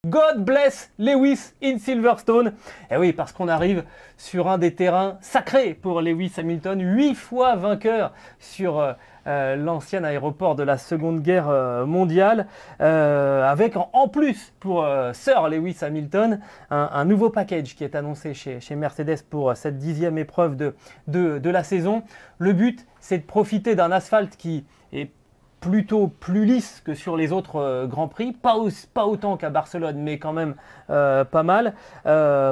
God bless Lewis in Silverstone. Et oui, parce qu'on arrive sur un des terrains sacrés pour Lewis Hamilton, 8 fois vainqueur sur l'ancien aéroport de la Seconde Guerre mondiale, avec en plus pour Sir Lewis Hamilton un nouveau package qui est annoncé chez Mercedes pour cette 10e épreuve de la saison. Le but, c'est de profiter d'un asphalte qui est plutôt plus lisse que sur les autres Grands Prix, pas autant qu'à Barcelone, mais quand même pas mal,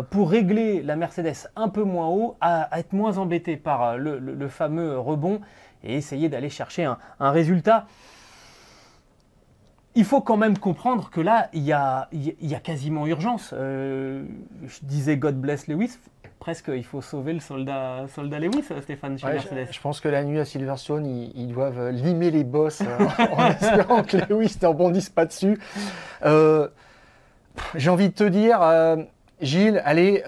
pour régler la Mercedes un peu moins haut, à être moins embêté par le fameux rebond et essayer d'aller chercher un résultat. Il faut quand même comprendre que là, il y a quasiment urgence. Je disais God bless Lewis. Presque, il faut sauver le soldat Lewis, Stéphane, chez Mercedes. Je pense que la nuit à Silverstone, ils doivent limer les bosses en espérant que Lewis ne rebondisse pas dessus. J'ai envie de te dire, Gilles, allez,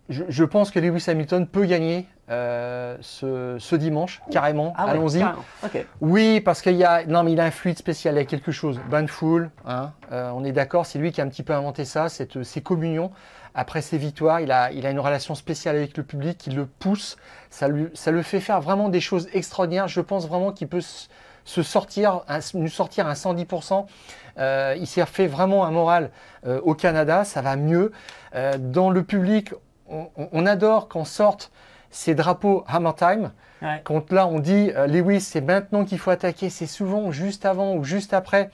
je pense que Lewis Hamilton peut gagner ce dimanche, carrément. Ah ouais, allons-y. Okay. Oui, parce qu'il y a un fluide spécial, il y a quelque chose. Banfool, hein, on est d'accord, c'est lui qui a un petit peu inventé ça, ces communions. Après ses victoires, il a une relation spéciale avec le public qui le pousse. Ça le fait faire vraiment des choses extraordinaires. Je pense vraiment qu'il peut nous sortir un 110%. Il s'est fait vraiment un moral au Canada, ça va mieux. Dans le public, on adore quand sortent ces drapeaux Hammer Time. Ouais. Quand là on dit Lewis, c'est maintenant qu'il faut attaquer, c'est souvent juste avant ou juste après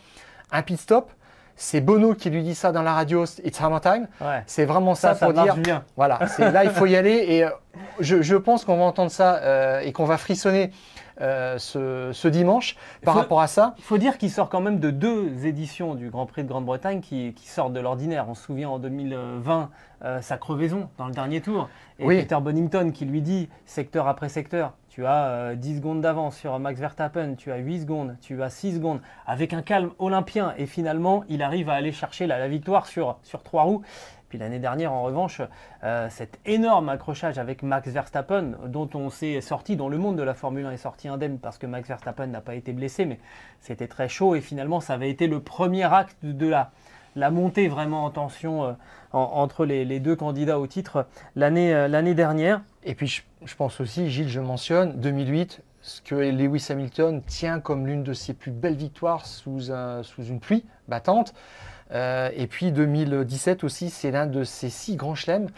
un pit stop. C'est Bono qui lui dit ça dans la radio, It's Hammer Time. Ouais. C'est vraiment ça pour dire, bien. Voilà, là il faut y aller. Et je pense qu'on va entendre ça et qu'on va frissonner ce dimanche par rapport à ça. Il faut dire qu'il sort quand même de 2 éditions du Grand Prix de Grande-Bretagne qui sortent de l'ordinaire. On se souvient en 2020, sa crevaison dans le dernier tour. Et oui. Peter Bonington qui lui dit, secteur après secteur, tu as 10 secondes d'avance sur Max Verstappen, tu as 8 secondes, tu as 6 secondes, avec un calme olympien. Et finalement, il arrive à aller chercher la victoire sur 3 roues. Puis l'année dernière, en revanche, cet énorme accrochage avec Max Verstappen, dont on s'est sorti, dont le monde de la Formule 1 est sorti indemne parce que Max Verstappen n'a pas été blessé, mais c'était très chaud. Et finalement, ça avait été le premier acte de la montée vraiment en tension entre les 2 candidats au titre l'année dernière. Et puis je pense aussi, Gilles, je mentionne 2008, ce que Lewis Hamilton tient comme l'une de ses plus belles victoires sous une pluie battante. Et puis 2017 aussi, c'est l'un de ses 6 grands chelems,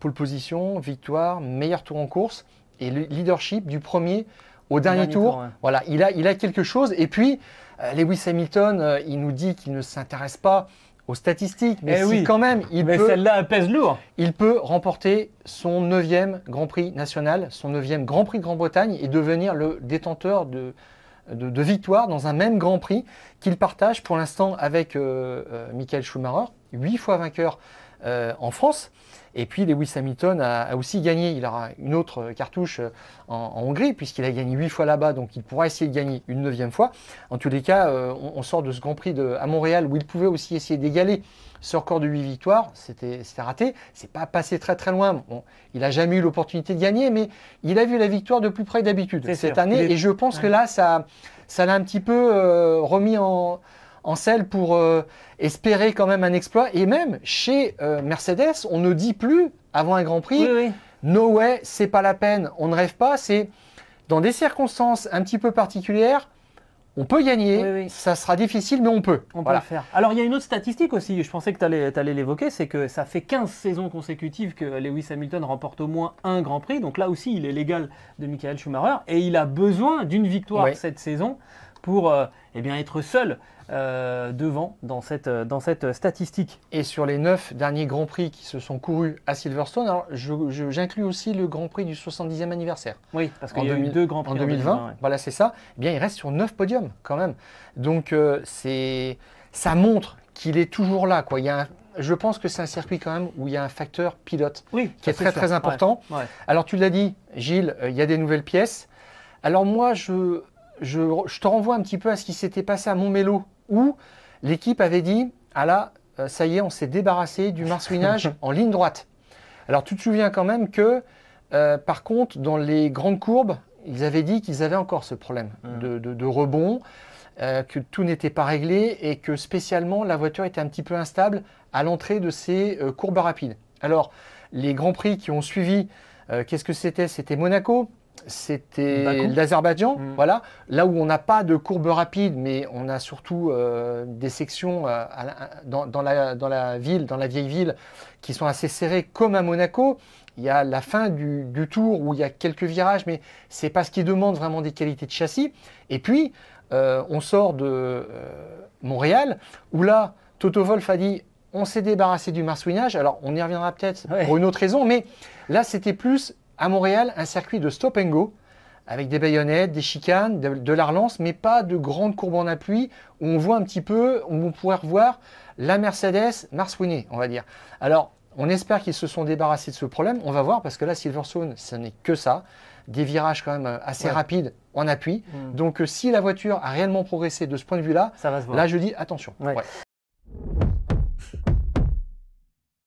pole position, victoire, meilleur tour en course et le leadership du premier au dernier tour. Ouais. Voilà, il a quelque chose. Et puis Lewis Hamilton, il nous dit qu'il ne s'intéresse pas aux statistiques, mais quand même, celle-là pèse lourd. Il peut remporter son 9e Grand Prix national, son 9e Grand Prix de Grande-Bretagne et devenir le détenteur de victoires dans un même Grand Prix qu'il partage pour l'instant avec Michael Schumacher, 8 fois vainqueur en France. Et puis Lewis Hamilton a aussi gagné, il aura une autre cartouche en Hongrie puisqu'il a gagné 8 fois là-bas, donc il pourra essayer de gagner une 9e fois. En tous les cas, on sort de ce Grand Prix à Montréal où il pouvait aussi essayer d'égaler ce record de 8 victoires, c'était raté, c'est pas passé très très loin. Bon, il n'a jamais eu l'opportunité de gagner, mais il a vu la victoire de plus près d'habitude cette année. Et je pense que là, ça l'a un petit peu remis en selle pour espérer quand même un exploit. Et même chez Mercedes, on ne dit plus avant un Grand Prix, no way, c'est pas la peine, on ne rêve pas. C'est dans des circonstances un petit peu particulières. On peut gagner, ça sera difficile, mais on peut. On peut le faire. Alors, il y a une autre statistique aussi, je pensais que tu allais l'évoquer, c'est que ça fait 15 saisons consécutives que Lewis Hamilton remporte au moins un Grand Prix. Donc là aussi, il est l'égal de Michael Schumacher et il a besoin d'une victoire cette saison pour être seul devant dans cette statistique. Et sur les 9 derniers Grands Prix qui se sont courus à Silverstone, alors j'inclus aussi le Grand Prix du 70e anniversaire. Oui, parce qu'il y a eu 2 Grands Prix en 2020. Voilà, c'est ça. Eh bien, il reste sur 9 podiums quand même. Donc, ça montre qu'il est toujours là, quoi. Je pense que c'est un circuit quand même où il y a un facteur pilote qui est très très important. Ouais. Alors, tu l'as dit, Gilles, il y a des nouvelles pièces. Alors moi, je te renvoie un petit peu à ce qui s'était passé à Montmelo, où l'équipe avait dit « Ah là, ça y est, on s'est débarrassé du marsouinage en ligne droite ». Alors tu te souviens quand même que, par contre, dans les grandes courbes, ils avaient dit qu'ils avaient encore ce problème de rebond. que tout n'était pas réglé et que spécialement la voiture était un petit peu instable à l'entrée de ces courbes rapides. Alors, les Grands Prix qui ont suivi, qu'est-ce que c'était? C'était Monaco, c'était l'Azerbaïdjan, voilà, là où on n'a pas de courbe rapide, mais on a surtout des sections dans la ville, dans la vieille ville, qui sont assez serrées comme à Monaco. Il y a la fin du tour où il y a quelques virages, mais c'est pas ce qui demande vraiment des qualités de châssis. Et puis, on sort de Montréal, où là, Toto Wolff a dit on s'est débarrassé du marsouinage. Alors, on y reviendra peut-être pour une autre raison, mais là, c'était plus à Montréal un circuit de stop and go, avec des baïonnettes, des chicanes, de la relance, mais pas de grandes courbes en appui, où on voit un petit peu, où on pourrait revoir la Mercedes marsouinée, on va dire. Alors, on espère qu'ils se sont débarrassés de ce problème. On va voir, parce que là, Silverstone, ce n'est que ça. Des virages quand même assez rapides en appui. Donc, si la voiture a réellement progressé de ce point de vue-là, là, je dis attention.